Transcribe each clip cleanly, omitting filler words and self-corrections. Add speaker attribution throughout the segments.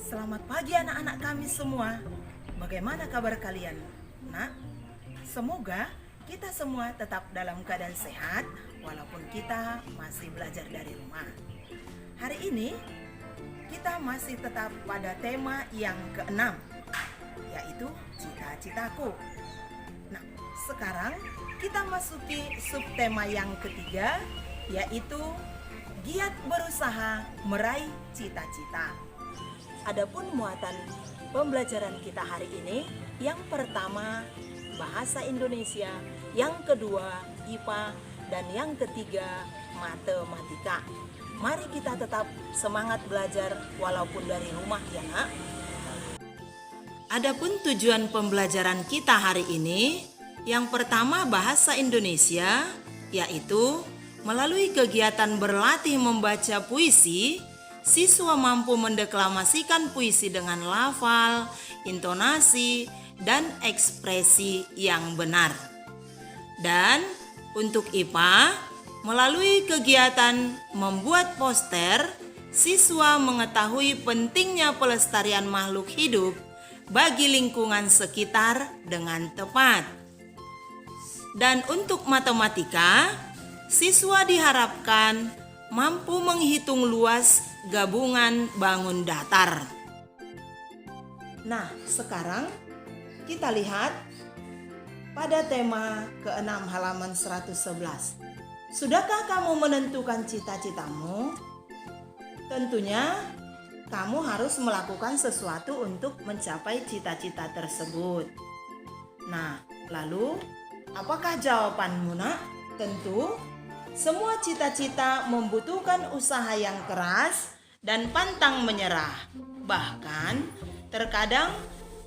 Speaker 1: Selamat pagi anak-anak kami semua. Bagaimana kabar kalian? Nak, semoga kita semua tetap dalam keadaan sehat walaupun kita masih belajar dari rumah. Hari ini kita masih tetap pada tema yang keenam, yaitu cita-citaku. Nah, sekarang kita masuki subtema yang ketiga, yaitu giat berusaha meraih cita-cita. Adapun muatan pembelajaran kita hari ini, yang pertama bahasa Indonesia, yang kedua IPA, dan yang ketiga matematika. Mari kita tetap semangat belajar walaupun dari rumah ya nak. Adapun tujuan pembelajaran kita hari ini, yang pertama bahasa Indonesia, yaitu melalui kegiatan berlatih membaca puisi, siswa mampu mendeklamasikan puisi dengan lafal, intonasi, dan ekspresi yang benar. Dan untuk IPA, melalui kegiatan membuat poster, siswa mengetahui pentingnya pelestarian makhluk hidup bagi lingkungan sekitar dengan tepat. Dan untuk matematika, siswa diharapkan mampu menghitung luas gabungan bangun datar. Nah, sekarang kita lihat pada tema ke-6 halaman 111. Sudahkah kamu menentukan cita-citamu? Tentunya kamu harus melakukan sesuatu untuk mencapai cita-cita tersebut. Nah, lalu apakah jawabanmu nak? Tentu semua cita-cita membutuhkan usaha yang keras dan pantang menyerah. Bahkan terkadang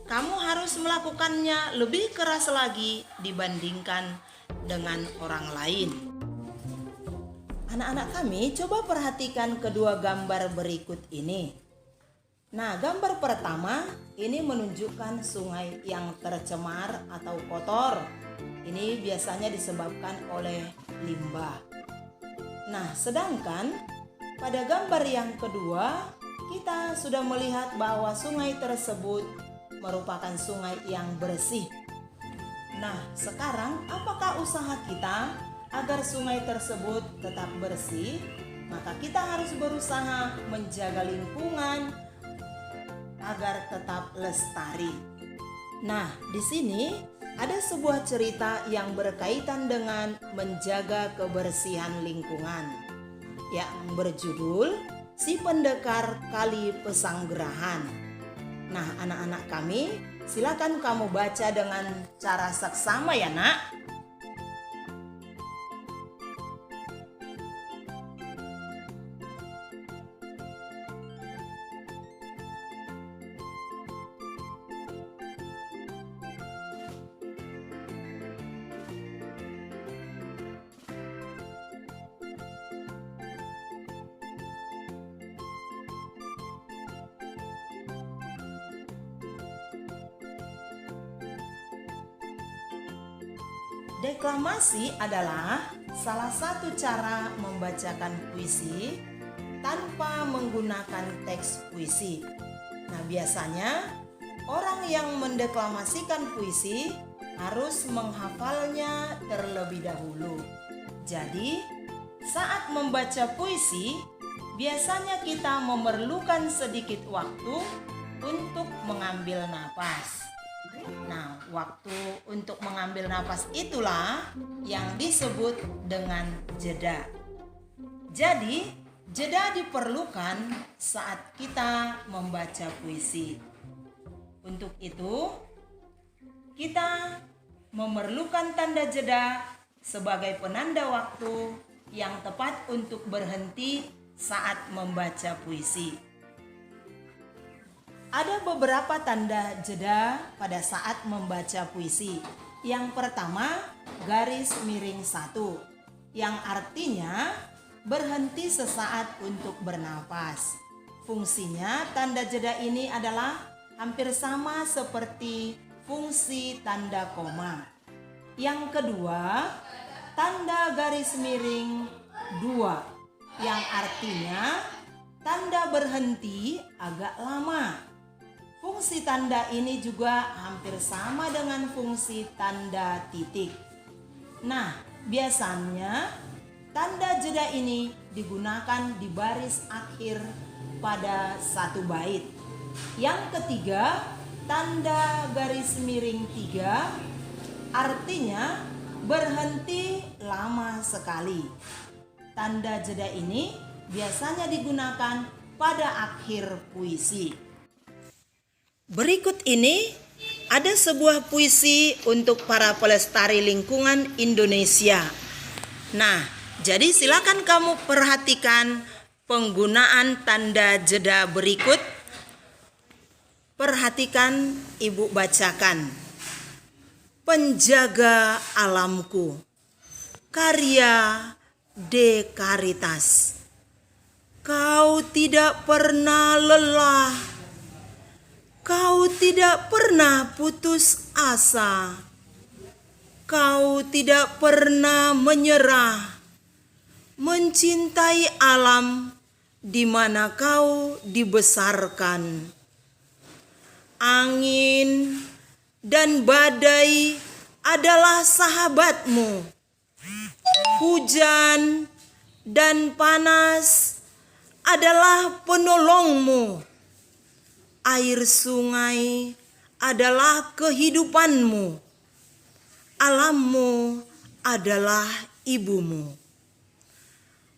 Speaker 1: kamu harus melakukannya lebih keras lagi dibandingkan dengan orang lain. Anak-anak kami, coba perhatikan kedua gambar berikut ini. Nah, gambar pertama ini menunjukkan sungai yang tercemar atau kotor. Ini biasanya disebabkan oleh limbah. Nah, sedangkan pada gambar yang kedua, kita sudah melihat bahwa sungai tersebut merupakan sungai yang bersih. Nah, sekarang apakah usaha kita agar sungai tersebut tetap bersih? Maka kita harus berusaha menjaga lingkungan agar tetap lestari. Nah, di sini ada sebuah cerita yang berkaitan dengan menjaga kebersihan lingkungan yang berjudul Si Pendekar Kali Pesanggerahan. Nah, anak-anak kami, silakan kamu baca dengan cara seksama ya nak. Deklamasi adalah salah satu cara membacakan puisi tanpa menggunakan teks puisi. Nah, biasanya orang yang mendeklamasikan puisi harus menghafalnya terlebih dahulu. Jadi, saat membaca puisi, biasanya kita memerlukan sedikit waktu untuk mengambil napas. Nah, waktu untuk mengambil napas itulah yang disebut dengan jeda. Jadi, jeda diperlukan saat kita membaca puisi. Untuk itu, kita memerlukan tanda jeda sebagai penanda waktu yang tepat untuk berhenti saat membaca puisi. Ada beberapa tanda jeda pada saat membaca puisi. Yang pertama, garis miring 1, yang artinya berhenti sesaat untuk bernapas. Fungsinya tanda jeda ini adalah hampir sama seperti fungsi tanda koma. Yang kedua, tanda garis miring 2, yang artinya tanda berhenti agak lama. Fungsi tanda ini juga hampir sama dengan fungsi tanda titik. Nah, biasanya tanda jeda ini digunakan di baris akhir pada satu bait. Yang ketiga, tanda garis miring 3 artinya berhenti lama sekali. Tanda jeda ini biasanya digunakan pada akhir puisi. Berikut ini ada sebuah puisi untuk para pelestari lingkungan Indonesia. Nah, jadi silakan kamu perhatikan penggunaan tanda jeda berikut. Perhatikan, Ibu bacakan. Penjaga alamku, karya De Caritas. Kau tidak pernah lelah, kau tidak pernah putus asa, kau tidak pernah menyerah, mencintai alam di mana kau dibesarkan. Angin dan badai adalah sahabatmu. Hujan dan panas adalah penolongmu. Air sungai adalah kehidupanmu. Alammu adalah ibumu.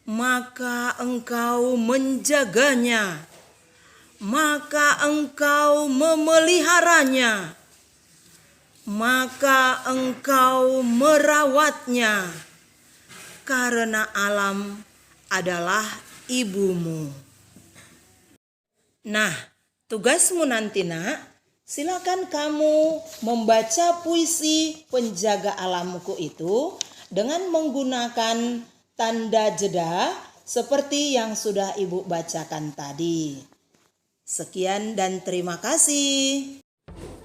Speaker 1: Maka engkau menjaganya, maka engkau memeliharanya, maka engkau merawatnya, karena alam adalah ibumu. Nah, tugasmu nanti nak, silakan kamu membaca puisi Penjaga Alamku itu dengan menggunakan tanda jeda seperti yang sudah Ibu bacakan tadi. Sekian dan terima kasih.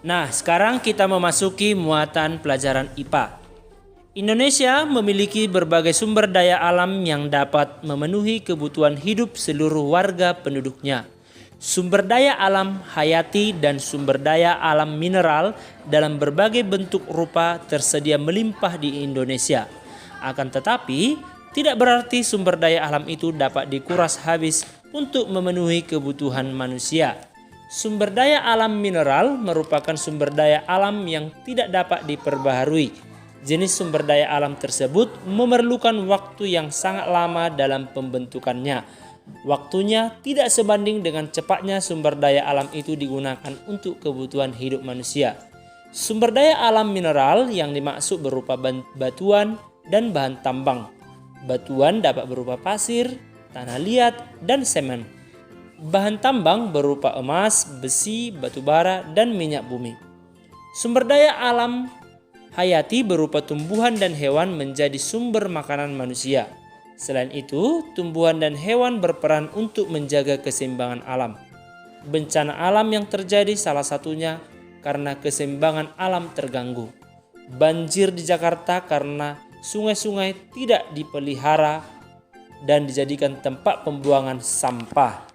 Speaker 2: Nah, sekarang kita memasuki muatan pelajaran IPA. Indonesia memiliki berbagai sumber daya alam yang dapat memenuhi kebutuhan hidup seluruh warga penduduknya. Sumber daya alam hayati dan sumber daya alam mineral dalam berbagai bentuk rupa tersedia melimpah di Indonesia. Akan tetapi, tidak berarti sumber daya alam itu dapat dikuras habis untuk memenuhi kebutuhan manusia. Sumber daya alam mineral merupakan sumber daya alam yang tidak dapat diperbaharui. Jenis sumber daya alam tersebut memerlukan waktu yang sangat lama dalam pembentukannya. Waktunya tidak sebanding dengan cepatnya sumber daya alam itu digunakan untuk kebutuhan hidup manusia. Sumber daya alam mineral yang dimaksud berupa batuan dan bahan tambang. Batuan dapat berupa pasir, tanah liat, dan semen. Bahan tambang berupa emas, besi, batu bara, dan minyak bumi. Sumber daya alam hayati berupa tumbuhan dan hewan menjadi sumber makanan manusia. Selain itu, tumbuhan dan hewan berperan untuk menjaga keseimbangan alam. Bencana alam yang terjadi salah satunya karena keseimbangan alam terganggu. Banjir di Jakarta karena sungai-sungai tidak dipelihara dan dijadikan tempat pembuangan sampah.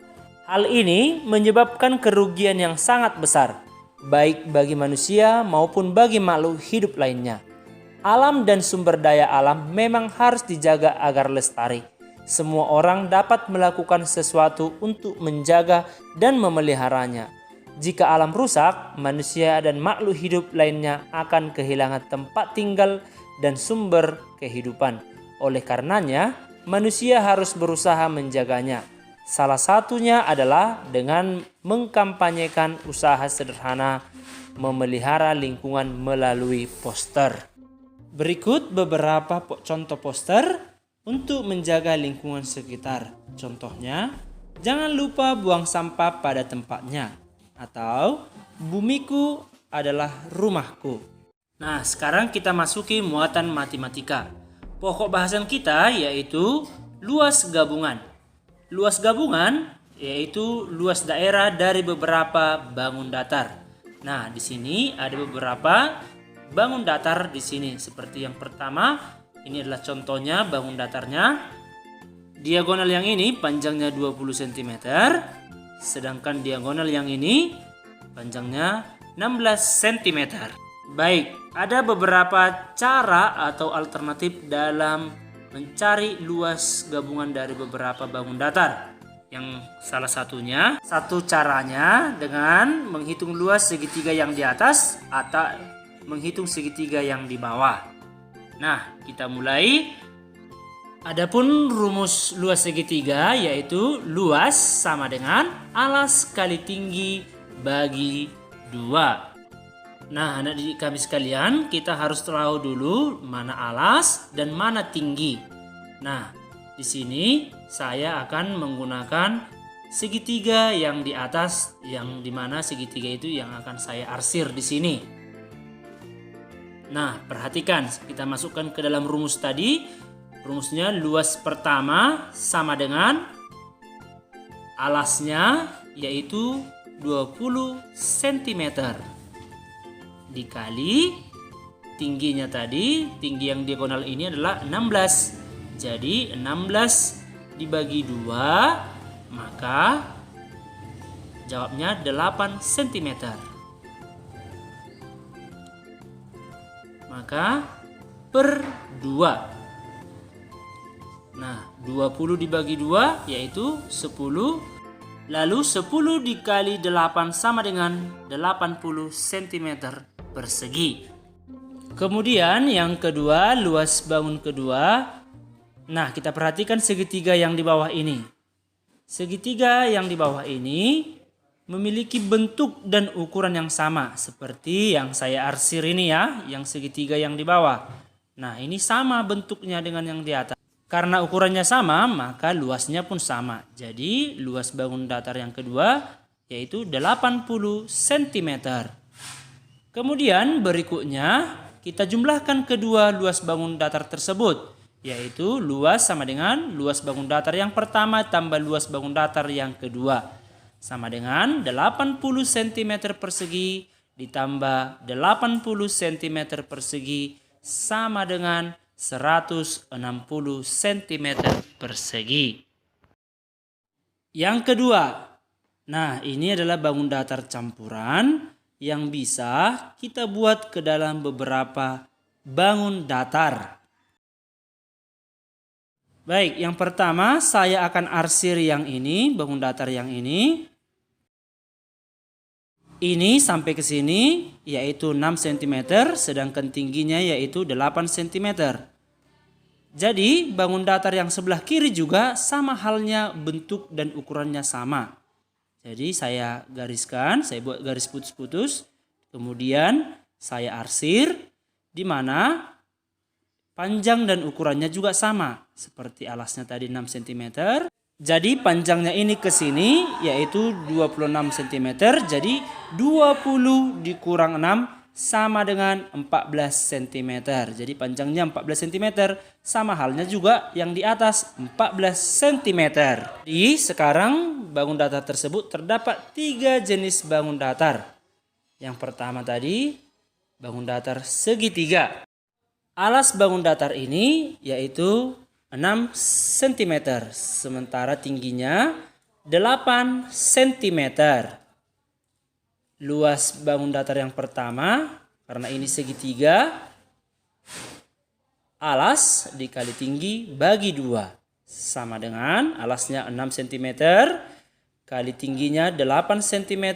Speaker 2: Hal ini menyebabkan kerugian yang sangat besar, baik bagi manusia maupun bagi makhluk hidup lainnya. Alam dan sumber daya alam memang harus dijaga agar lestari. Semua orang dapat melakukan sesuatu untuk menjaga dan memeliharanya. Jika alam rusak, manusia dan makhluk hidup lainnya akan kehilangan tempat tinggal dan sumber kehidupan. Oleh karenanya, manusia harus berusaha menjaganya. Salah satunya adalah dengan mengkampanyekan usaha sederhana memelihara lingkungan melalui poster. Berikut beberapa contoh poster untuk menjaga lingkungan sekitar. Contohnya, jangan lupa buang sampah pada tempatnya. Atau, bumiku adalah rumahku. Nah, sekarang kita masuki muatan matematika. Pokok bahasan kita yaitu luas gabungan. Luas gabungan yaitu luas daerah dari beberapa bangun datar. Nah, di sini ada beberapa bangun datar di sini. Seperti yang pertama, ini adalah contohnya bangun datarnya. Diagonal yang ini panjangnya 20 cm, sedangkan diagonal yang ini panjangnya 16 cm. Baik, ada beberapa cara atau alternatif dalam mencari luas gabungan dari beberapa bangun datar. Yang salah satunya, satu caranya dengan menghitung luas segitiga yang di atas atau menghitung segitiga yang di bawah. Nah, kita mulai. Adapun rumus luas segitiga yaitu luas sama dengan alas kali tinggi bagi 2. Nah, anak didik kami sekalian, kita harus tahu dulu mana alas dan mana tinggi. Nah, di sini saya akan menggunakan segitiga yang di atas, yang dimana segitiga itu yang akan saya arsir di sini. Nah, perhatikan, kita masukkan ke dalam rumus tadi. Rumusnya luas pertama sama dengan alasnya yaitu 20 cm dikali tingginya tadi, tinggi yang diagonal ini adalah 16. Jadi 16 dibagi 2, maka jawabnya 8 cm. Maka per 2. Nah, 20 dibagi 2 yaitu 10. Lalu 10 dikali 8 sama dengan 80 cm persegi. Kemudian yang kedua, luas bangun kedua. Nah, kita perhatikan segitiga yang di bawah ini. Segitiga yang di bawah ini memiliki bentuk dan ukuran yang sama. Seperti yang saya arsir ini ya, yang segitiga yang di bawah. Nah, ini sama bentuknya dengan yang di atas. Karena ukurannya sama, maka luasnya pun sama. Jadi luas bangun datar yang kedua yaitu 80 cm. Kemudian berikutnya kita jumlahkan kedua luas bangun datar tersebut. Yaitu luas sama dengan luas bangun datar yang pertama tambah luas bangun datar yang kedua. Sama dengan 80 cm persegi ditambah 80 cm persegi sama dengan 160 cm persegi. Yang kedua, nah ini adalah bangun datar campuran yang bisa kita buat ke dalam beberapa bangun datar. Baik, yang pertama saya akan arsir yang ini, bangun datar yang ini. Ini sampai ke sini yaitu 6 cm, sedangkan tingginya yaitu 8 cm. Jadi bangun datar yang sebelah kiri juga sama halnya, bentuk dan ukurannya sama. Jadi saya gariskan, saya buat garis putus-putus. Kemudian saya arsir di mana panjang dan ukurannya juga sama. Seperti alasnya tadi 6 cm. Jadi panjangnya ini ke sini yaitu 26 cm. Jadi 20 dikurang 6 sama dengan 14 cm. Jadi panjangnya 14 cm. Sama halnya juga yang di atas 14 cm. Jadi sekarang bangun datar tersebut terdapat 3 jenis bangun datar. Yang pertama tadi bangun datar segitiga. Alas bangun datar ini yaitu 6 cm, sementara tingginya 8 cm. Luas bangun datar yang pertama, karena ini segitiga, alas dikali tinggi bagi 2. Sama dengan alasnya 6 cm, kali tingginya 8 cm,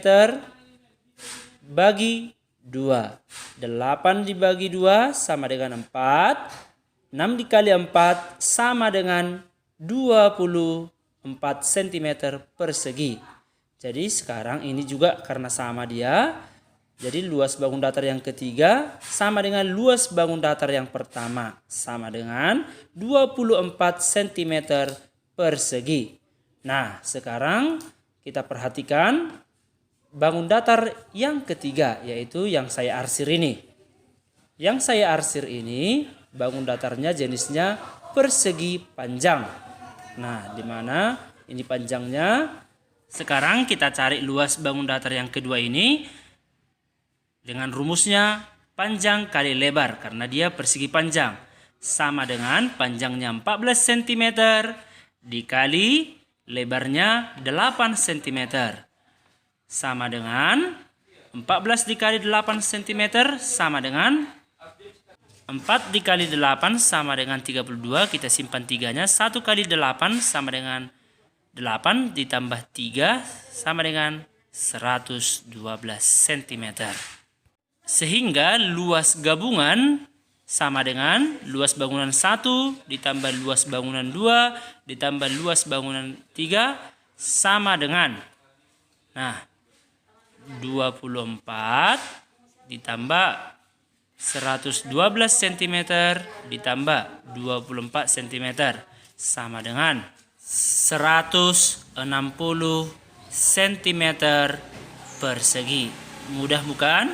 Speaker 2: bagi 2. 8 dibagi 2 sama dengan 4. 6 dikali 4 sama dengan 24 cm persegi. Jadi sekarang ini juga karena sama dia. Jadi luas bangun datar yang ketiga sama dengan luas bangun datar yang pertama. Sama dengan 24 cm persegi. Nah sekarang kita perhatikan bangun datar yang ketiga yaitu yang saya arsir ini. Yang saya arsir ini bangun datarnya jenisnya persegi panjang. Nah, di mana ini panjangnya? Sekarang kita cari luas bangun datar yang kedua ini dengan rumusnya panjang kali lebar karena dia persegi panjang. Sama dengan panjangnya 14 cm dikali lebarnya 8 cm. Sama dengan 14 dikali 8 cm sama dengan 4 dikali 8 sama dengan 32. Kita simpan 3-nya. 1 kali 8 sama dengan 8 ditambah 3 sama dengan 112 cm. Sehingga luas gabungan sama dengan luas bangunan 1 ditambah luas bangunan 2 ditambah luas bangunan 3 sama dengan 24 ditambah 112 cm ditambah 24 cm sama dengan 160 cm persegi. Mudah bukan?